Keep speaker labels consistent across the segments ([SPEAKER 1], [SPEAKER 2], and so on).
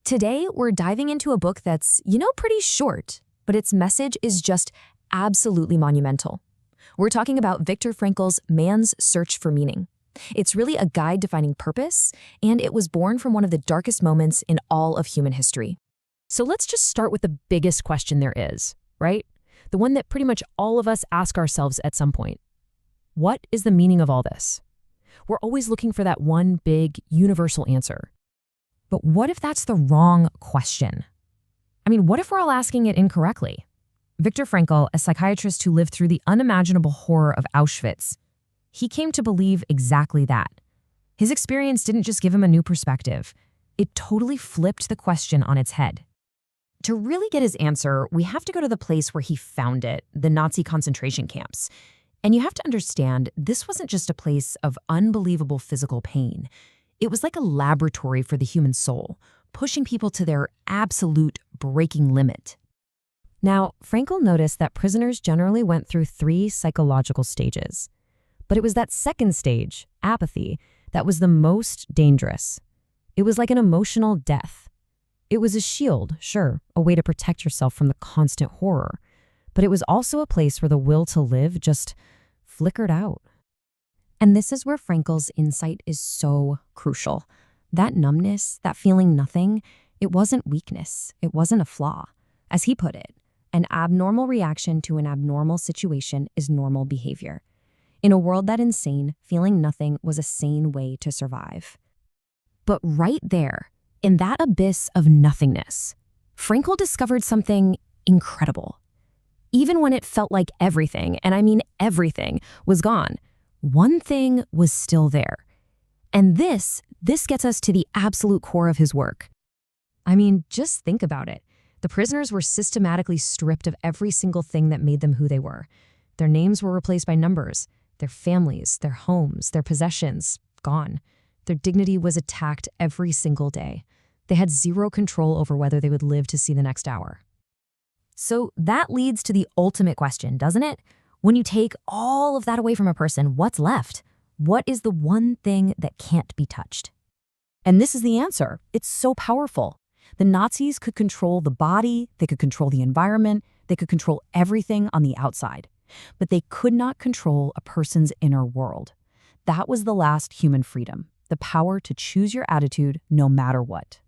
[SPEAKER 1] Today, we're diving into a book that's, pretty short, but its message is just absolutely monumental. We're talking about Viktor Frankl's Man's Search for Meaning. It's really a guide to finding purpose, and it was born from one of the darkest moments in all of human history. So let's just start with the biggest question there is, right? The one that pretty much all of us ask ourselves at some point. What is the meaning of all this? We're always looking for that one big, universal answer. But what if that's the wrong question? What if we're all asking it incorrectly? Viktor Frankl, a psychiatrist who lived through the unimaginable horror of Auschwitz, he came to believe exactly that. His experience didn't just give him a new perspective. It totally flipped the question on its head. To really get his answer, we have to go to the place where he found it, the Nazi concentration camps. And you have to understand, this wasn't just a place of unbelievable physical pain. It was like a laboratory for the human soul, pushing people to their absolute breaking limit. Now, Frankel noticed that prisoners generally went through 3 psychological stages. But it was that second stage, apathy, that was the most dangerous. It was like an emotional death. It was a shield, sure, a way to protect yourself from the constant horror. But it was also a place where the will to live just flickered out. And this is where Frankel's insight is so crucial. That numbness, that feeling nothing, it wasn't weakness. It wasn't a flaw. As he put it, an abnormal reaction to an abnormal situation is normal behavior. In a world that insane, feeling nothing was a sane way to survive. But right there, in that abyss of nothingness, Frankel discovered something incredible. Even when it felt like everything, and I mean everything, was gone, one thing was still there. And this gets us to the absolute core of his work. Just think about it. The prisoners were systematically stripped of every single thing that made them who they were. Their names were replaced by numbers. Their families, their homes, their possessions, gone. Their dignity was attacked every single day. They had zero control over whether they would live to see the next hour. So that leads to the ultimate question, doesn't it? When you take all of that away from a person, what's left? What is the one thing that can't be touched? And this is the answer. It's so powerful. The Nazis could control the body, they could control the environment, they could control everything on the outside. But they could not control a person's inner world. That was the last human freedom, the power to choose your attitude no matter what.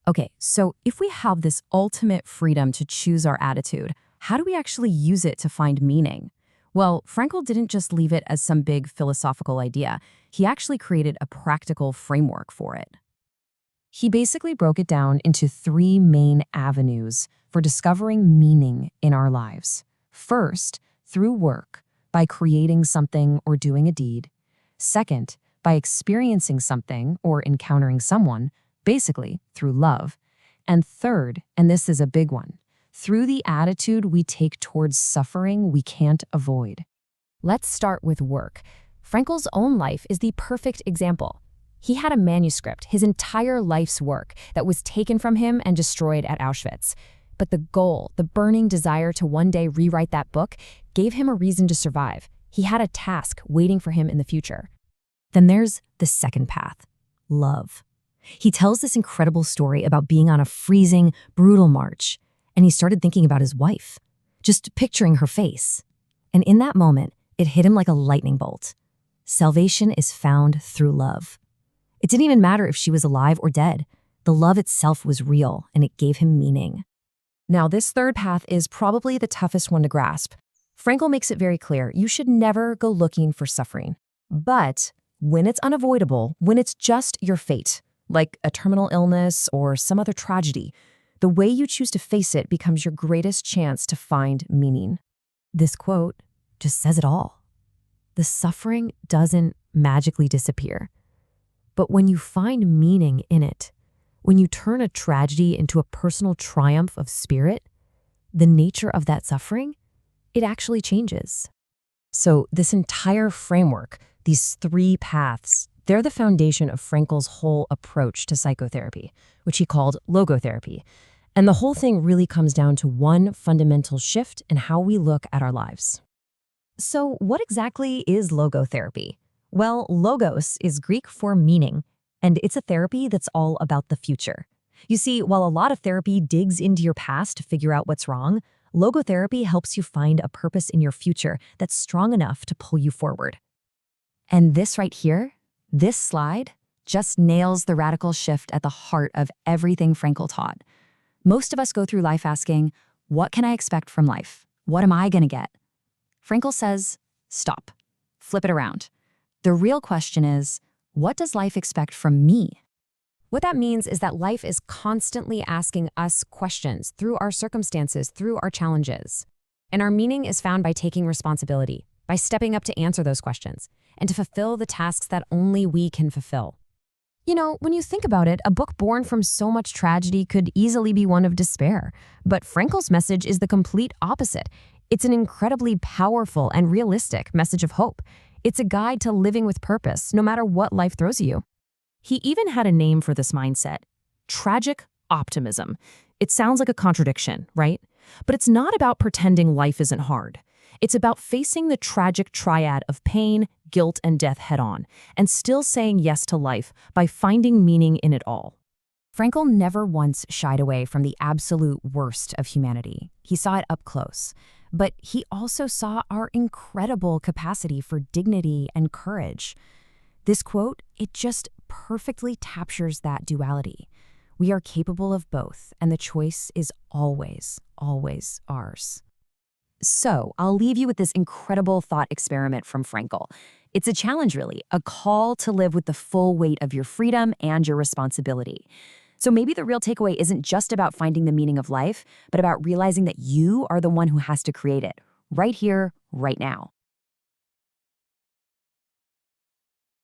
[SPEAKER 1] Okay, so if we have this ultimate freedom to choose our attitude, how do we actually use it to find meaning? Well, Frankel didn't just leave it as some big philosophical idea. He actually created a practical framework for it. He basically broke it down into 3 main avenues for discovering meaning in our lives. First, through work, by creating something or doing a deed. Second, by experiencing something or encountering someone, basically through love. And third, and this is a big one, through the attitude we take towards suffering we can't avoid. Let's start with work. Frankel's own life is the perfect example. He had a manuscript, his entire life's work, that was taken from him and destroyed at Auschwitz. But the goal, the burning desire to one day rewrite that book, gave him a reason to survive. He had a task waiting for him in the future. Then there's the second path, love. He tells this incredible story about being on a freezing, brutal march, and he started thinking about his wife, just picturing her face. And in that moment, it hit him like a lightning bolt. Salvation is found through love. It didn't even matter if she was alive or dead. The love itself was real, and it gave him meaning. Now, this third path is probably the toughest one to grasp. Frankel makes it very clear, you should never go looking for suffering. But when it's unavoidable, when it's just your fate, like a terminal illness or some other tragedy, the way you choose to face it becomes your greatest chance to find meaning. This quote just says it all. The suffering doesn't magically disappear. But when you find meaning in it, when you turn a tragedy into a personal triumph of spirit, the nature of that suffering, it actually changes. So this entire framework, these 3 paths, they're the foundation of Frankel's whole approach to psychotherapy, which he called logotherapy. And the whole thing really comes down to one fundamental shift in how we look at our lives. So what exactly is logotherapy? Well, logos is Greek for meaning, and it's a therapy that's all about the future. You see, while a lot of therapy digs into your past to figure out what's wrong, logotherapy helps you find a purpose in your future that's strong enough to pull you forward. And this right here, this slide, just nails the radical shift at the heart of everything Frankl taught. Most of us go through life asking, what can I expect from life? What am I going to get? Frankl says, stop. Flip it around. The real question is, what does life expect from me? What that means is that life is constantly asking us questions through our circumstances, through our challenges. And our meaning is found by taking responsibility, by stepping up to answer those questions, and to fulfill the tasks that only we can fulfill. You know, when you think about it, a book born from so much tragedy could easily be one of despair. But Frankl's message is the complete opposite. It's an incredibly powerful and realistic message of hope. It's a guide to living with purpose, no matter what life throws at you.
[SPEAKER 2] He even had a name for this mindset: tragic optimism. It sounds like a contradiction, right? But it's not about pretending life isn't hard. It's about facing the tragic triad of pain, guilt, and death head-on, and still saying yes to life by finding meaning in it all.
[SPEAKER 1] Frankl never once shied away from the absolute worst of humanity. He saw it up close. But he also saw our incredible capacity for dignity and courage. This quote, it just perfectly captures that duality. We are capable of both, and the choice is always, always ours. So, I'll leave you with this incredible thought experiment from Frankl. It's a challenge, really, a call to live with the full weight of your freedom and your responsibility. So maybe the real takeaway isn't just about finding the meaning of life, but about realizing that you are the one who has to create it, right here, right now.